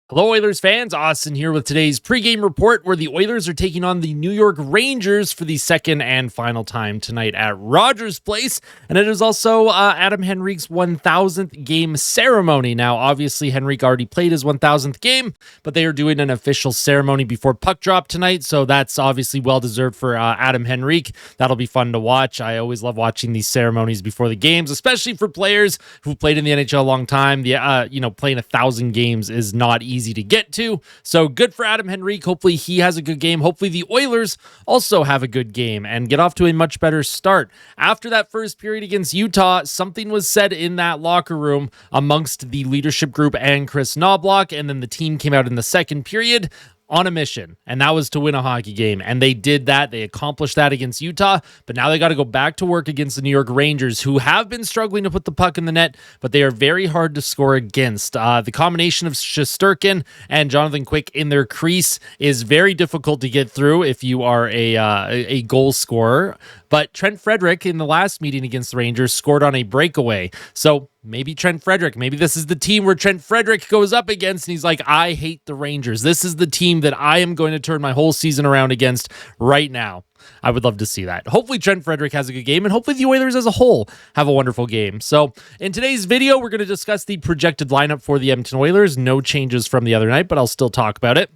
Hello, Oilers fans. Austin here with today's pregame report where the Oilers are taking on the New York Rangers for the second and final time tonight at Rogers Place. And it is also Adam Henrique's 1,000th game ceremony. Now, obviously, Henrique already played his 1,000th game, but they are doing an official ceremony before puck drop tonight. So that's obviously well-deserved for Adam Henrique. That'll be fun to watch. I always love watching these ceremonies before the games, especially for players who played in the NHL a long time. Playing 1,000 games is not easy to get to. So good for Adam Henrique. Hopefully he has a good game. Hopefully the Oilers also have a good game and get off to a much better start. After that first period against Utah, something was said in that locker room amongst the leadership group and Chris Knobloch, and then the team came out in the second period on a mission, and that was to win a hockey game. And they did that. They accomplished that against Utah, but now they got to go back to work against the New York Rangers, who have been struggling to put the puck in the net, but they are very hard to score against. The combination of Shesterkin and Jonathan Quick in their crease is very difficult to get through if you are a goal scorer. But Trent Frederick in the last meeting against the Rangers scored on a breakaway. So maybe Trent Frederick, maybe this is the team where Trent Frederick goes up against and he's like, I hate the Rangers. This is the team that I am going to turn my whole season around against right now. I would love to see that. Hopefully Trent Frederick has a good game, and hopefully the Oilers as a whole have a wonderful game. So in today's video, we're going to discuss the projected lineup for the Edmonton Oilers. No changes from the other night, but I'll still talk about it.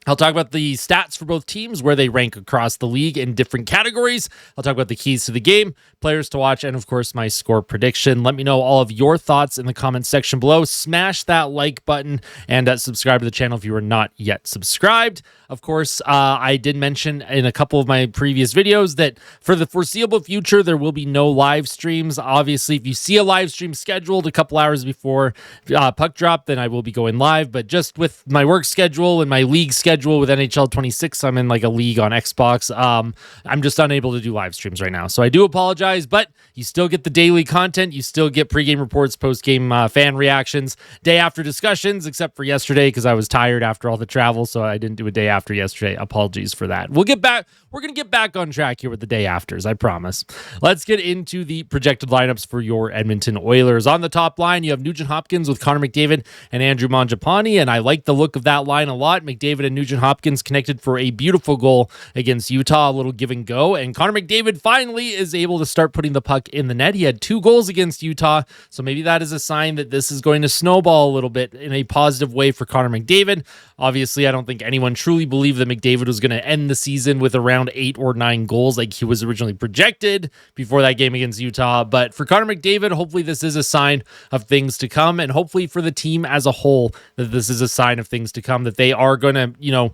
I'll talk about the stats for both teams, where they rank across the league in different categories. I'll talk about the keys to the game, players to watch, and of course, my score prediction. Let me know all of your thoughts in the comments section below. Smash that like button and subscribe to the channel if you are not yet subscribed. Of course, I did mention in a couple of my previous videos that for the foreseeable future, there will be no live streams. Obviously, if you see a live stream scheduled a couple hours before puck drop, then I will be going live. But just with my work schedule and my league schedule with NHL 26, I'm in like a league on Xbox. I'm just unable to do live streams right now. So I do apologize, but you still get the daily content. You still get pregame reports, postgame fan reactions, day after discussions, except for yesterday because I was tired after all the travel. So I didn't do a day after yesterday. Apologies for that. We'll get back. We're going to get back on track here with the day afters, I promise. Let's get into the projected lineups for your Edmonton Oilers. On the top line, you have Nugent Hopkins with Connor McDavid and Andrew Mangiapane, and I like the look of that line a lot. McDavid and Nugent Hopkins connected for a beautiful goal against Utah, a little give and go, and Connor McDavid finally is able to start putting the puck in the net. He had 2 goals against Utah, so maybe that is a sign that this is going to snowball a little bit in a positive way for Connor McDavid. Obviously, I don't think anyone truly believed that McDavid was going to end the season with around 8 or 9 goals like he was originally projected before that game against Utah. But for Connor McDavid, hopefully this is a sign of things to come, and hopefully for the team as a whole that this is a sign of things to come, that they are going to,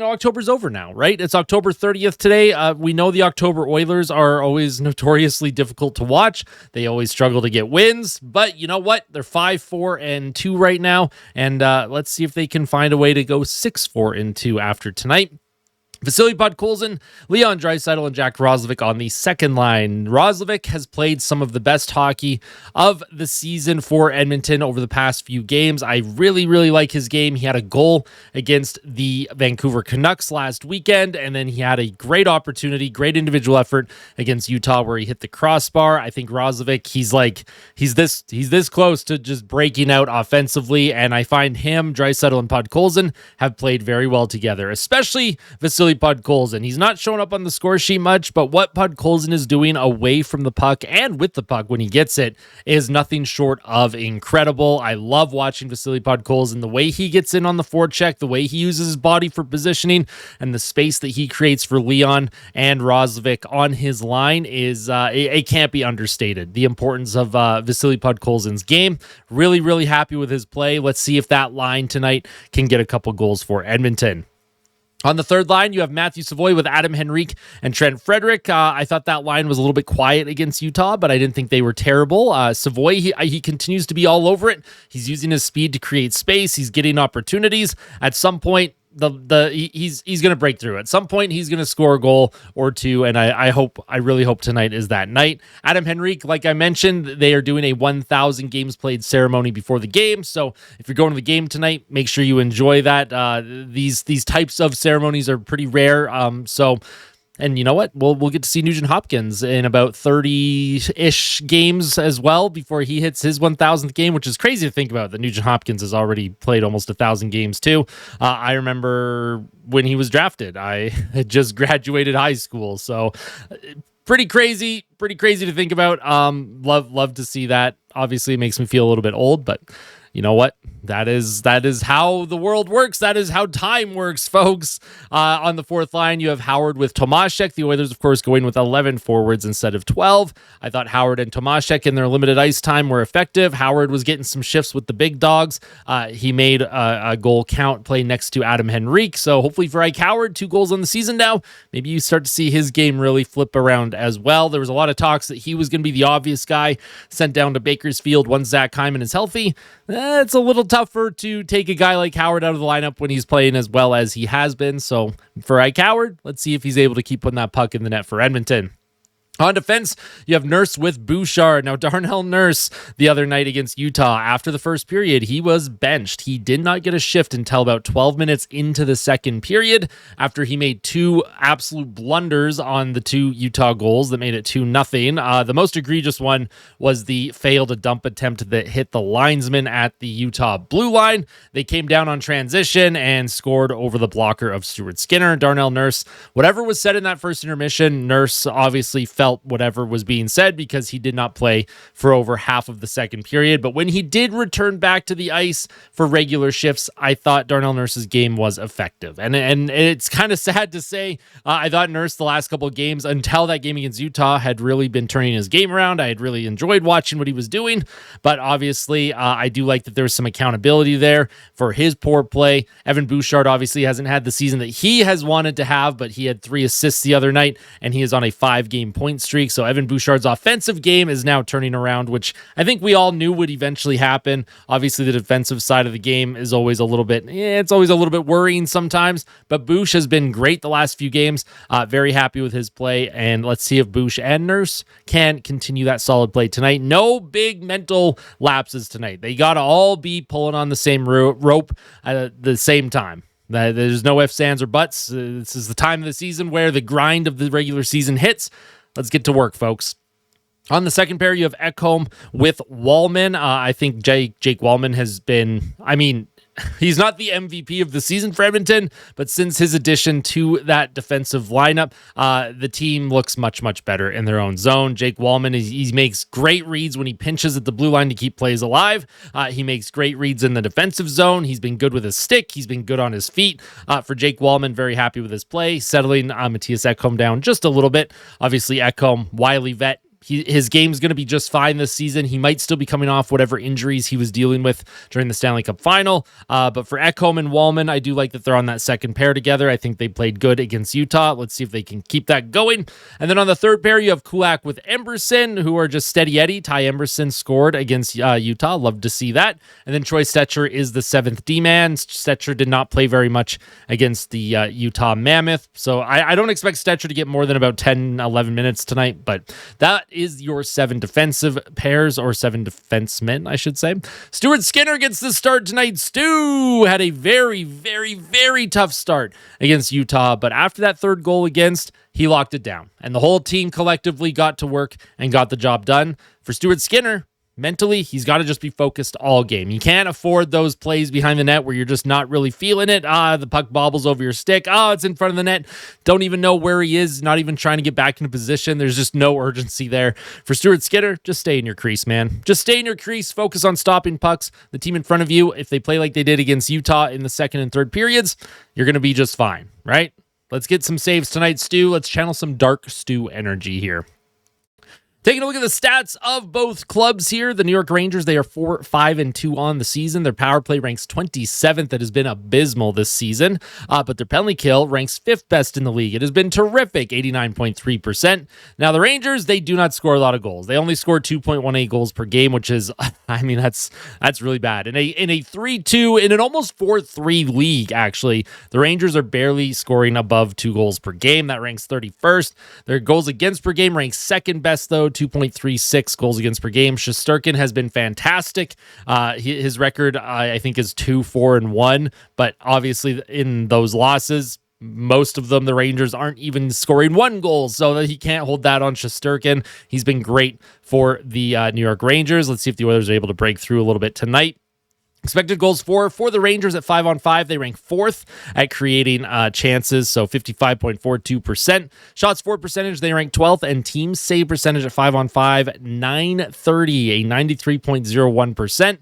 October's over now, right? It's October 30th today. We know the October Oilers are always notoriously difficult to watch. They always struggle to get wins, but you know what? They're 5-4-2 right now, and let's see if they can find a way to go 6-4-2 after tonight. Vasily Podkolzin, Leon Draisaitl, and Jack Roslovic on the second line. Roslovic has played some of the best hockey of the season for Edmonton over the past few games. I really, really like his game. He had a goal against the Vancouver Canucks last weekend, and then he had a great opportunity, great individual effort against Utah where he hit the crossbar. I think Roslovic, he's this close to just breaking out offensively, and I find him, Draisaitl, and Podkolzin have played very well together, especially Vasily Podkolzin. He's not showing up on the score sheet much, but what Podkolzin is doing away from the puck and with the puck when he gets it is nothing short of incredible. I love watching Vasily Podkolzin, the way he gets in on the forecheck, the way he uses his body for positioning, and the space that he creates for Leon and Roslovic on his line is it can't be understated. The importance of Vasily Podkolzin's game. Really, really happy with his play. Let's see if that line tonight can get a couple goals for Edmonton. On the third line, you have Matthew Savoy with Adam Henrique and Trent Frederick. I thought that line was a little bit quiet against Utah, but I didn't think they were terrible. Savoy, he continues to be all over it. He's using his speed to create space. He's getting opportunities. At some point, he's going to break through. At some point, he's going to score a goal or two, and I really hope tonight is that night. Adam Henrique, like I mentioned, they are doing a 1,000 games played ceremony before the game. So if you're going to the game tonight, make sure you enjoy that. These types of ceremonies are pretty rare. So And you know what? We'll get to see Nugent Hopkins in about 30-ish games as well before he hits his 1,000th game, which is crazy to think about that Nugent Hopkins has already played almost 1,000 games too. I remember when he was drafted. I had just graduated high school, so pretty crazy to think about. Love to see that. Obviously, it makes me feel a little bit old, but you know what? That is how the world works. That is how time works, folks. On the fourth line, you have Howard with Tomaszek. The Oilers, of course, going with 11 forwards instead of 12. I thought Howard and Tomaszek in their limited ice time were effective. Howard was getting some shifts with the big dogs. He made a goal count play next to Adam Henrique. So hopefully for Ike Howard, 2 goals on the season now. Maybe you start to see his game really flip around as well. There was a lot of talks that he was going to be the obvious guy sent down to Bakersfield once Zach Hyman is healthy. It's a little tougher to take a guy like Howard out of the lineup when he's playing as well as he has been. So for Ike Howard, let's see if he's able to keep putting that puck in the net for Edmonton. On defense, you have Nurse with Bouchard. Now, Darnell Nurse, the other night against Utah, after the first period, he was benched. He did not get a shift until about 12 minutes into the second period after he made 2 absolute blunders on the 2 Utah goals that made it 2-0. The most egregious one was the failed dump attempt that hit the linesman at the Utah blue line. They came down on transition and scored over the blocker of Stuart Skinner. Darnell Nurse, whatever was said in that first intermission, Nurse obviously felt whatever was being said because he did not play for over half of the second period. But when he did return back to the ice for regular shifts, I thought Darnell Nurse's game was effective. And it's kind of sad to say, I thought Nurse the last couple of games until that game against Utah had really been turning his game around. I had really enjoyed watching what he was doing. But obviously, I do like that there was some accountability there for his poor play. Evan Bouchard obviously hasn't had the season that he has wanted to have, but he had 3 assists the other night, and he is on a 5-game point streak. So Evan Bouchard's offensive game is now turning around, which I think we all knew would eventually happen. Obviously, the defensive side of the game is always a little bit, it's always a little bit worrying sometimes, but Bouch has been great the last few games. Very happy with his play, and let's see if Bouch and Nurse can continue that solid play tonight. No big mental lapses tonight. They got to all be pulling on the same rope at the same time. There's no ifs, ands, or buts. This is the time of the season where the grind of the regular season hits. Let's get to work, folks. On the second pair, you have Ekholm with Wallman. I think Jake Wallman has been, he's not the MVP of the season for Edmonton, but since his addition to that defensive lineup, the team looks much, much better in their own zone. Jake Wallman, he makes great reads when he pinches at the blue line to keep plays alive. He makes great reads in the defensive zone. He's been good with his stick. He's been good on his feet. For Jake Wallman, very happy with his play, settling Matthias Ekholm down just a little bit. Obviously, Ekholm, wily vet. His game's going to be just fine this season. He might still be coming off whatever injuries he was dealing with during the Stanley Cup final. But for Ekholm and Wallman, I do like that they're on that second pair together. I think they played good against Utah. Let's see if they can keep that going. And then on the third pair, you have Kulak with Emberson, who are just steady Eddie. Ty Emberson scored against Utah. Love to see that. And then Troy Stetcher is the 7th D-man. Stetcher did not play very much against the Utah Mammoth. So I don't expect Stetcher to get more than about 10, 11 minutes tonight. But that is your 7 defensive pairs, or 7 defensemen, I should say. Stuart Skinner gets the start tonight. Stu had a very, very, very tough start against Utah, but after that third goal against, he locked it down, and the whole team collectively got to work and got the job done. For Stuart Skinner, mentally, he's got to just be focused all game. You can't afford those plays behind the net where you're just not really feeling it. The puck bobbles over your stick. It's in front of the net. Don't even know where he is. Not even trying to get back into position. There's just no urgency there. For Stuart Skinner, just stay in your crease, man. Just stay in your crease. Focus on stopping pucks. The team in front of you, if they play like they did against Utah in the second and third periods, you're going to be just fine, right? Let's get some saves tonight, Stu. Let's channel some dark Stu energy here. Taking a look at the stats of both clubs here, the New York Rangers, they are 4-5-2 on the season. Their power play ranks 27th. That has been abysmal this season, but their penalty kill ranks 5th best in the league. It has been terrific, 89.3%. Now, the Rangers, they do not score a lot of goals. They only score 2.18 goals per game, which is, that's really bad. In a 3-2, in an almost 4-3 league, actually, the Rangers are barely scoring above 2 goals per game. That ranks 31st. Their goals against per game ranks 2nd best, though, 2.36 goals against per game. Shesterkin has been fantastic. His record, I think, is 2-4-1, but obviously in those losses, most of them, the Rangers aren't even scoring one goal, so that he can't hold that on Shesterkin. He's been great for the New York Rangers. Let's see if the Oilers are able to break through a little bit tonight. Expected goals for the Rangers at 5-on-5. They rank 4th at creating chances, so 55.42%. Shots for percentage, they rank 12th, and team save percentage at 5-on-5, 930, a 93.01%.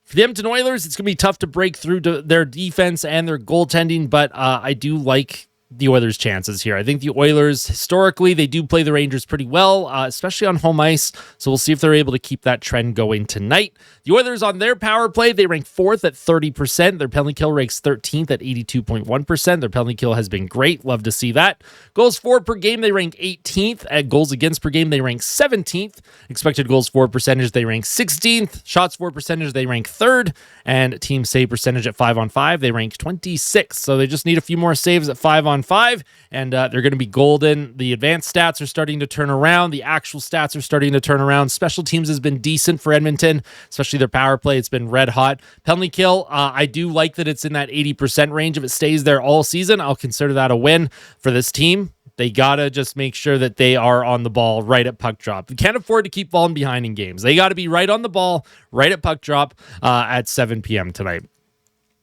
For the Edmonton Oilers, it's going to be tough to break through to their defense and their goaltending, but I do like the Oilers' chances here. I think the Oilers, historically, they do play the Rangers pretty well, especially on home ice, so we'll see if they're able to keep that trend going tonight. The Oilers on their power play, they rank 4th at 30%. Their penalty kill ranks 13th at 82.1%. Their penalty kill has been great. Love to see that. Goals for per game, they rank 18th. At goals against per game, they rank 17th. Expected goals for percentage, they rank 16th. Shots for percentage, they rank 3rd. And team save percentage at 5-on-5, they rank 26th. So they just need a few more saves at 5-on-5, and they're going to be golden. The advanced stats are starting to turn around. The actual stats are starting to turn around. Special teams has been decent for Edmonton, especially their power play. It's been red hot. Penalty kill, I do like that it's in that 80% range. If it stays there all season, I'll consider that a win for this team. They got to just make sure that they are on the ball right at puck drop. They can't afford to keep falling behind in games. They got to be right on the ball, right at puck drop at 7 p.m. tonight.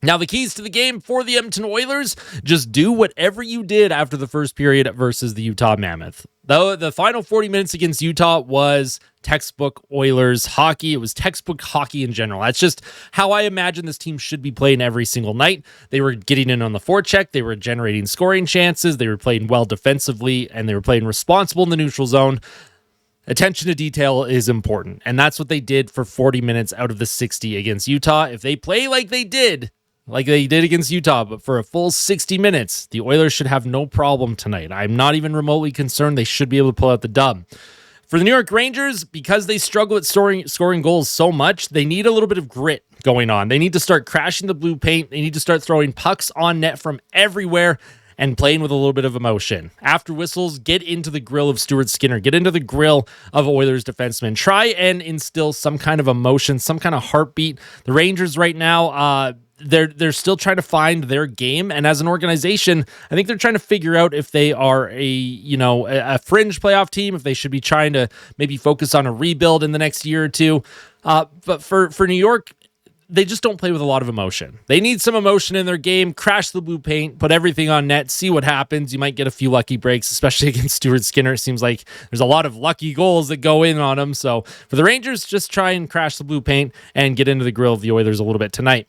Now, the keys to the game for the Edmonton Oilers, just do whatever you did after the first period versus the Utah Mammoth. Though the final 40 minutes against Utah was textbook Oilers hockey. It was textbook hockey in general. That's just how I imagine this team should be playing every single night. They were getting in on the forecheck. They were generating scoring chances. They were playing well defensively, and they were playing responsible in the neutral zone. Attention to detail is important, and that's what they did for 40 minutes out of the 60 against Utah. If they play like they did against Utah, but for a full 60 minutes, the Oilers should have no problem tonight. I'm not even remotely concerned. They should be able to pull out the dub. For the New York Rangers, because they struggle at scoring goals so much, they need a little bit of grit going on. They need to start crashing the blue paint. They need to start throwing pucks on net from everywhere and playing with a little bit of emotion. After whistles, get into the grill of Stuart Skinner. Get into the grill of Oilers defensemen. Try and instill some kind of emotion, some kind of heartbeat. The Rangers right now, they're still trying to find their game, and as an organization, I think they're trying to figure out if they are a fringe playoff team, if they should be trying to maybe focus on a rebuild in the next year or two. But for New York, they just don't play with a lot of emotion. They need some emotion in their game. Crash the blue paint, put everything on net, see what happens. You might get a few lucky breaks, especially against Stuart Skinner. It seems like there's a lot of lucky goals that go in on him. So for the Rangers, just try and crash the blue paint and get into the grill of the Oilers a little bit tonight.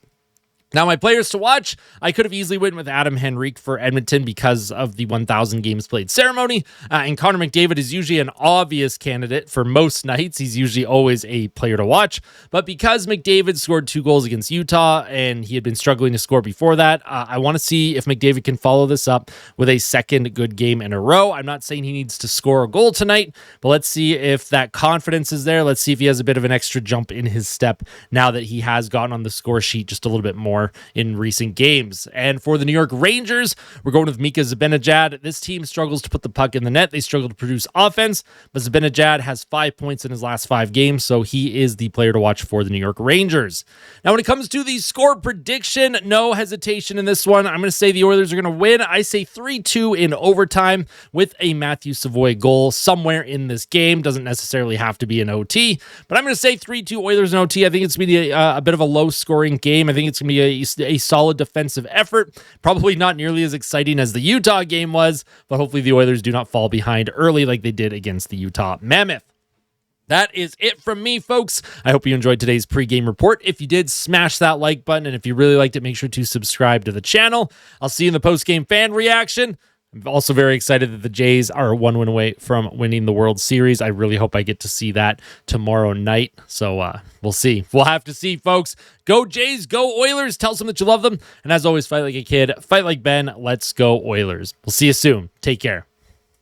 Now, my players to watch, I could have easily went with Adam Henrique for Edmonton because of the 1,000 games played ceremony, and Connor McDavid is usually an obvious candidate for most nights. He's usually always a player to watch, but because McDavid scored 2 goals against Utah, and he had been struggling to score before that, I want to see if McDavid can follow this up with a second good game in a row. I'm not saying he needs to score a goal tonight, but let's see if that confidence is there. Let's see if he has a bit of an extra jump in his step now that he has gotten on the score sheet just a little bit more in recent games. And for the New York Rangers, we're going with Mika Zibanejad. This team struggles to put the puck in the net. They struggle to produce offense, but Zibanejad has 5 points in his last 5 games, so he is the player to watch for the New York Rangers. Now, when it comes to the score prediction, no hesitation in this one. I'm going to say the Oilers are going to win. I say 3-2 in overtime with a Matthew Savoy goal somewhere in this game. Doesn't necessarily have to be an OT, but I'm going to say 3-2 Oilers in OT. I think it's going to be a bit of a low-scoring game. I think it's going to be a solid defensive effort. Probably not nearly as exciting as the Utah game was, but hopefully the Oilers do not fall behind early like they did against the Utah Mammoth. That is it from me, folks. I hope you enjoyed today's pregame report. If you did, smash that like button, and if you really liked it, make sure to subscribe to the channel. I'll see you in the postgame fan reaction. I'm also very excited that the Jays are 1 win away from winning the World Series. I really hope I get to see that tomorrow night. So we'll see. We'll have to see, folks. Go Jays, go Oilers. Tell them that you love them. And as always, fight like a kid, fight like Ben. Let's go Oilers. We'll see you soon. Take care.